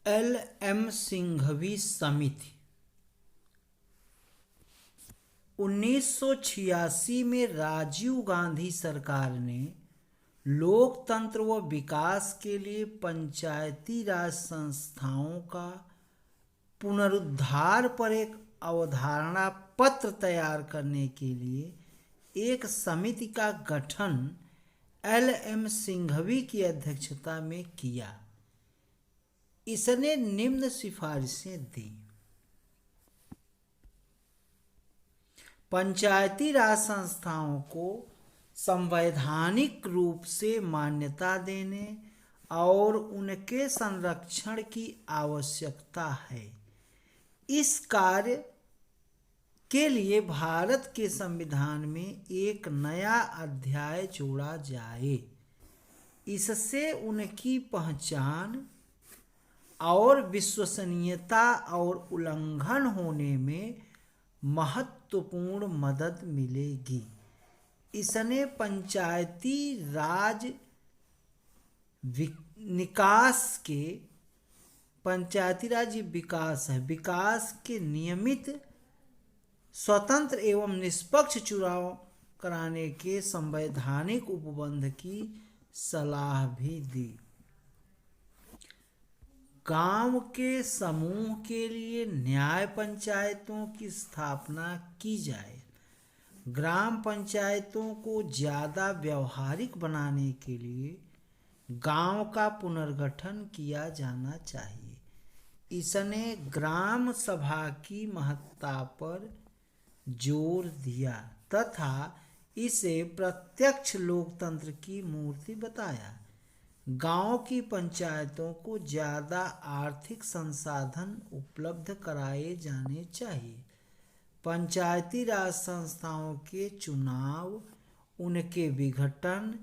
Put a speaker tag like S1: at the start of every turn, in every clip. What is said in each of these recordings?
S1: LM. Singhvi समिति 1986 में राजीव गांधी सरकार ने लोकतंत्र व विकास के लिए पंचायती राज संस्थाओं का पुनरुद्धार पर एक अवधारणा पत्र तैयार करने के लिए एक समिति का गठन एल.एम. सिंघवी की अध्यक्षता में किया। इसने निम्न सिफारिशें दी। पंचायती राज संस्थाओं को संवैधानिक रूप से मान्यता देने और उनके संरक्षण की आवश्यकता है। इस कार्य के लिए भारत के संविधान में एक नया अध्याय जोड़ा जाए। इससे उनकी पहचान और विश्वसनीयता और उल्लंघन होने में महत्वपूर्ण मदद मिलेगी। इसने पंचायती राज विकास के नियमित, स्वतंत्र एवं निष्पक्ष चुनाव कराने के संवैधानिक उपबंध की सलाह भी दी। गांव के समूह के लिए न्याय पंचायतों की स्थापना की जाए। ग्राम पंचायतों को ज़्यादा व्यवहारिक बनाने के लिए गांव का पुनर्गठन किया जाना चाहिए। इसने ग्राम सभा की महत्ता पर जोर दिया तथा इसे प्रत्यक्ष लोकतंत्र की मूर्ति बताया। गांव की पंचायतों को ज़्यादा आर्थिक संसाधन उपलब्ध कराए जाने चाहिए। पंचायती राज संस्थाओं के चुनाव, उनके विघटन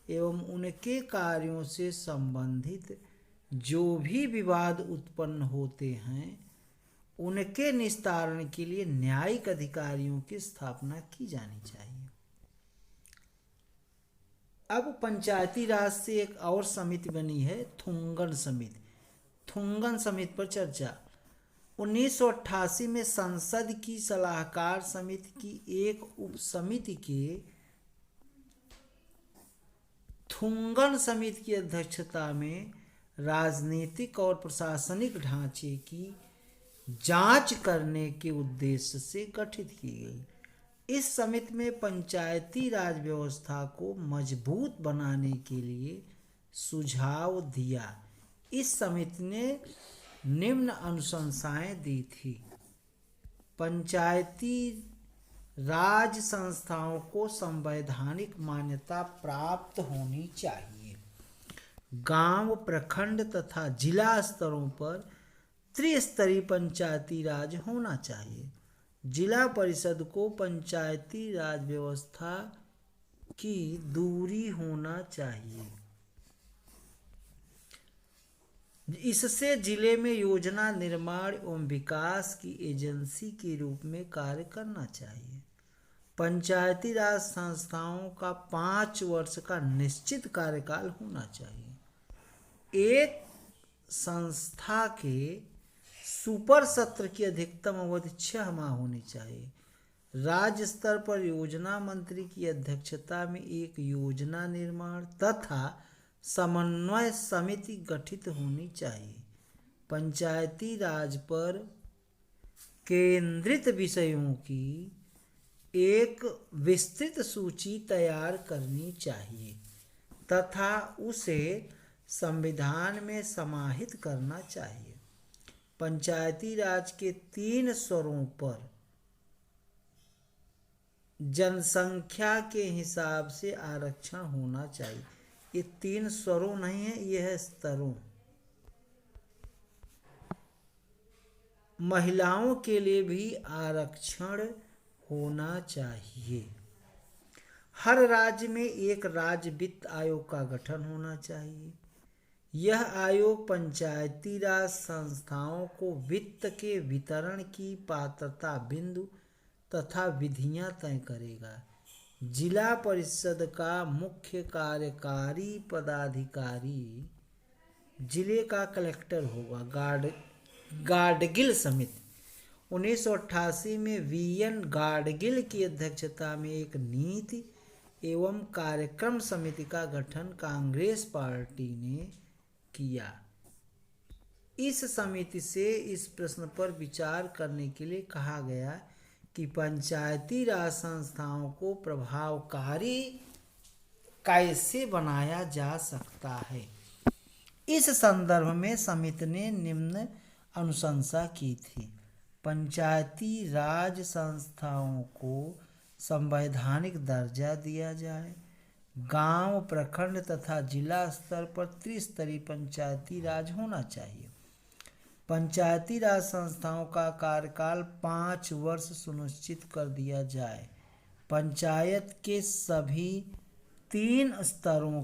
S1: एवं उनके कार्यों से संबंधित जो भी विवाद उत्पन्न होते हैं, उनके निस्तारण के लिए न्यायिक अधिकारियों की स्थापना की जानी चाहिए। अब पंचायती राज से एक और समिति बनी है, थुंगन समिति। थुंगन समिति पर चर्चा। 1988 में संसद की सलाहकार समिति की एक उपसमिति के थुंगन समिति की अध्यक्षता में राजनीतिक और प्रशासनिक ढांचे की जांच करने के उद्देश्य से गठित की गई। इस समिति में पंचायती राज व्यवस्था को मजबूत बनाने के लिए सुझाव दिया। इस समिति ने निम्न अनुशंसाएं दी थी। पंचायती राज संस्थाओं को संवैधानिक मान्यता प्राप्त होनी चाहिए। गांव, प्रखंड तथा जिला स्तरों पर त्रिस्तरीय पंचायती राज होना चाहिए। जिला परिषद को पंचायती राज व्यवस्था की दूरी होना चाहिए। इससे जिले में योजना निर्माण एवं विकास की एजेंसी के रूप में कार्य करना चाहिए। पंचायती राज संस्थाओं का 5 वर्ष का निश्चित कार्यकाल होना चाहिए। एक संस्था के सुपर सत्र की अधिकतम अवधि 6 माह होनी चाहिए। राज्य स्तर पर योजना मंत्री की अध्यक्षता में एक योजना निर्माण तथा समन्वय समिति गठित होनी चाहिए। पंचायती राज पर केंद्रित विषयों की एक विस्तृत सूची तैयार करनी चाहिए तथा उसे संविधान में समाहित करना चाहिए। पंचायती राज के 3 स्तरों पर जनसंख्या के हिसाब से आरक्षण होना चाहिए। ये 3 स्तरों नहीं है, ये है स्तरों। महिलाओं के लिए भी आरक्षण होना चाहिए। हर राज्य में एक राज्य वित्त आयोग का गठन होना चाहिए। यह आयोग पंचायती राज संस्थाओं को वित्त के वितरण की पात्रता बिंदु तथा विधियां तय करेगा। जिला परिषद का मुख्य कार्यकारी पदाधिकारी जिले का कलेक्टर होगा। गाडगिल समिति 1988 में वीएन गाडगिल की अध्यक्षता में एक नीति एवं कार्यक्रम समिति का गठन कांग्रेस पार्टी ने किया। इस समिति से इस प्रश्न पर विचार करने के लिए कहा गया कि पंचायती राज संस्थाओं को प्रभावकारी कैसे बनाया जा सकता है। इस संदर्भ में समिति ने निम्न अनुशंसा की थी। पंचायती राज संस्थाओं को संवैधानिक दर्जा दिया जाए। गांव, प्रखंड तथा जिला स्तर पर त्रिस्तरीय पंचायती राज होना चाहिए। पंचायती राज संस्थाओं का कार्यकाल 5 वर्ष सुनिश्चित कर दिया जाए। पंचायत के सभी 3 स्तरों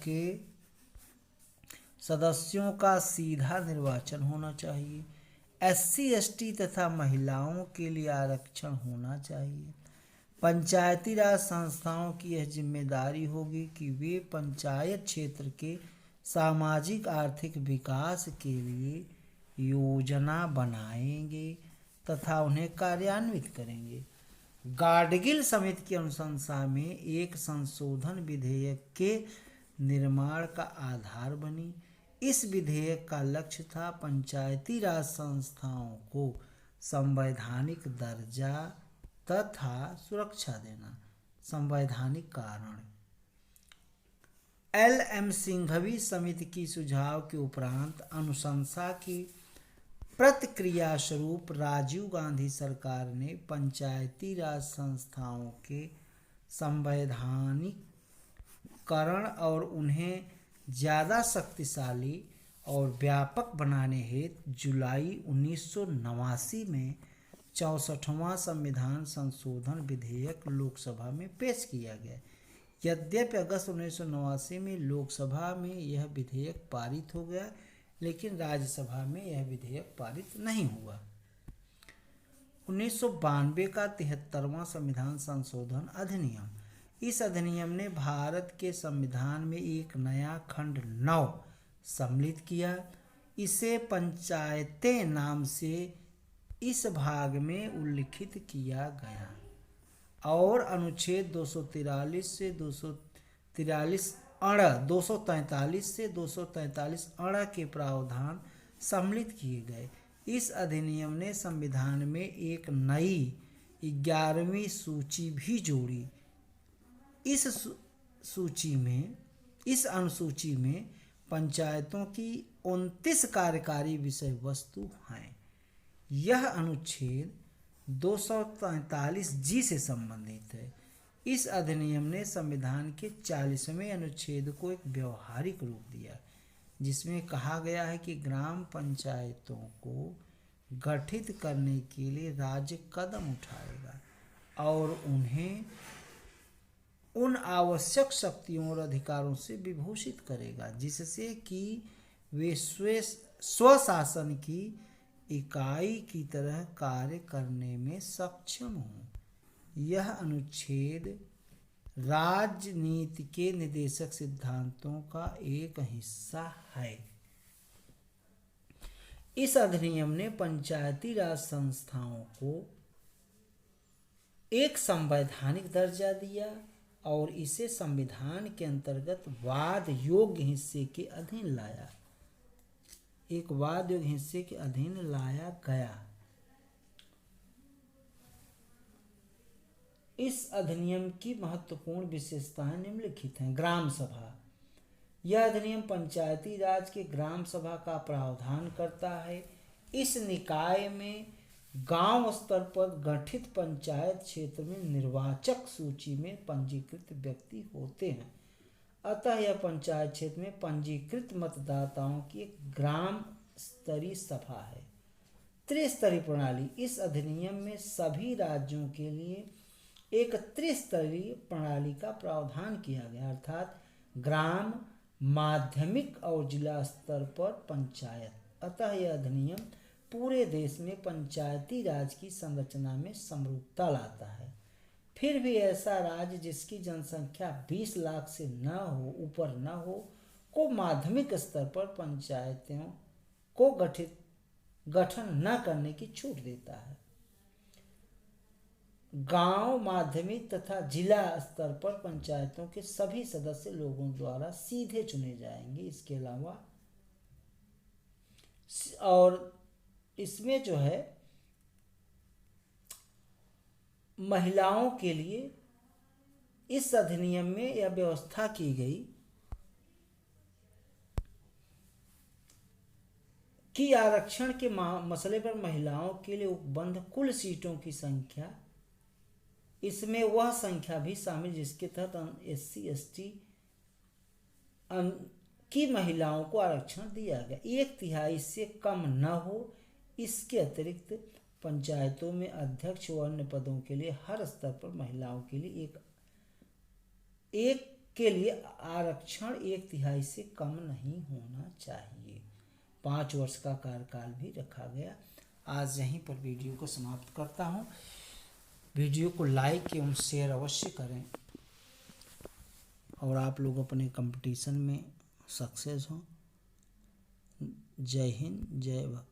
S1: के सदस्यों का सीधा निर्वाचन होना चाहिए। एससी, एसटी तथा महिलाओं के लिए आरक्षण होना चाहिए। पंचायती राज संस्थाओं की यह जिम्मेदारी होगी कि वे पंचायत क्षेत्र के सामाजिक आर्थिक विकास के लिए योजना बनाएंगे तथा उन्हें कार्यान्वित करेंगे। गाडगिल समिति की अनुशंसा में एक संशोधन विधेयक के निर्माण का आधार बनी। इस विधेयक का लक्ष्य था पंचायती राज संस्थाओं को संवैधानिक दर्जा तथा सुरक्षा देना। संवैधानिक कारण एल.एम. सिंघवी समिति की सुझाव के उपरांत अनुशंसा की प्रतिक्रिया स्वरूप राजीव गांधी सरकार ने पंचायती राज संस्थाओं के संवैधानिकरण और उन्हें ज़्यादा शक्तिशाली और व्यापक बनाने हेतु जुलाई 1989 में 64वां संविधान संशोधन विधेयक लोकसभा में पेश किया गया। यद्यपि अगस्त 1989 में लोकसभा में यह विधेयक पारित हो गया, लेकिन राज्यसभा में यह विधेयक पारित नहीं हुआ। 1992 का 73वां संविधान संशोधन अधिनियम। इस अधिनियम ने भारत के संविधान में एक नया खंड 9 सम्मिलित किया। इसे पंचायतें नाम से इस भाग में उल्लिखित किया गया और अनुच्छेद 243 से 243 अण के प्रावधान सम्मिलित किए गए। इस अधिनियम ने संविधान में एक नई 11वीं सूची भी जोड़ी। इस अनुसूची में पंचायतों की 29 कार्यकारी विषय वस्तु हैं। यह अनुच्छेद 243 जी से संबंधित है। इस अधिनियम ने संविधान के 40वें अनुच्छेद को एक व्यवहारिक रूप दिया, जिसमें कहा गया है कि ग्राम पंचायतों को गठित करने के लिए राज्य कदम उठाएगा और उन्हें उन आवश्यक शक्तियों और अधिकारों से विभूषित करेगा जिससे कि वे स्वशासन की इकाई की तरह कार्य करने में सक्षम हों। यह अनुच्छेद राजनीति के निर्देशक सिद्धांतों का एक हिस्सा है। इस अधिनियम ने पंचायती राज संस्थाओं को एक संवैधानिक दर्जा दिया और इसे संविधान के अंतर्गत वाद योग्य हिस्से के अधीन लाया गया। इस अधिनियम की महत्वपूर्ण विशेषताएं निम्नलिखित हैं। ग्राम सभा। यह अधिनियम पंचायती राज के ग्राम सभा का प्रावधान करता है। इस निकाय में गांव स्तर पर गठित पंचायत क्षेत्र में निर्वाचक सूची में पंजीकृत व्यक्ति होते हैं। अतः यह पंचायत क्षेत्र में पंजीकृत मतदाताओं की एक ग्राम स्तरीय सभा है। त्रिस्तरीय प्रणाली। इस अधिनियम में सभी राज्यों के लिए एक त्रिस्तरीय प्रणाली का प्रावधान किया गया, अर्थात ग्राम, माध्यमिक और जिला स्तर पर पंचायत। अतः यह अधिनियम पूरे देश में पंचायती राज की संरचना में समरूपता लाता है। फिर भी ऐसा राज्य जिसकी जनसंख्या 20 लाख से न हो, ऊपर न हो, को माध्यमिक स्तर पर पंचायतों को गठन न करने की छूट देता है। गांव, माध्यमिक तथा जिला स्तर पर पंचायतों के सभी सदस्य लोगों द्वारा सीधे चुने जाएंगे। इसके अलावा और इसमें जो है महिलाओं के लिए इस अधिनियम में यह व्यवस्था की गई कि आरक्षण के मसले पर महिलाओं के लिए उपबंध कुल सीटों की संख्या, इसमें वह संख्या भी शामिल जिसके तहत SC ST की महिलाओं को आरक्षण दिया गया, 1/3 से कम न हो। इसके अतिरिक्त पंचायतों में अध्यक्ष व अन्य पदों के लिए हर स्तर पर महिलाओं के लिए एक के लिए आरक्षण 1/3 से कम नहीं होना चाहिए। 5 वर्ष का कार्यकाल भी रखा गया। आज यहीं पर वीडियो को समाप्त करता हूँ। वीडियो को लाइक एवं शेयर अवश्य करें और आप लोग अपने कंपटीशन में सक्सेस हों। जय हिंद, जय भारत।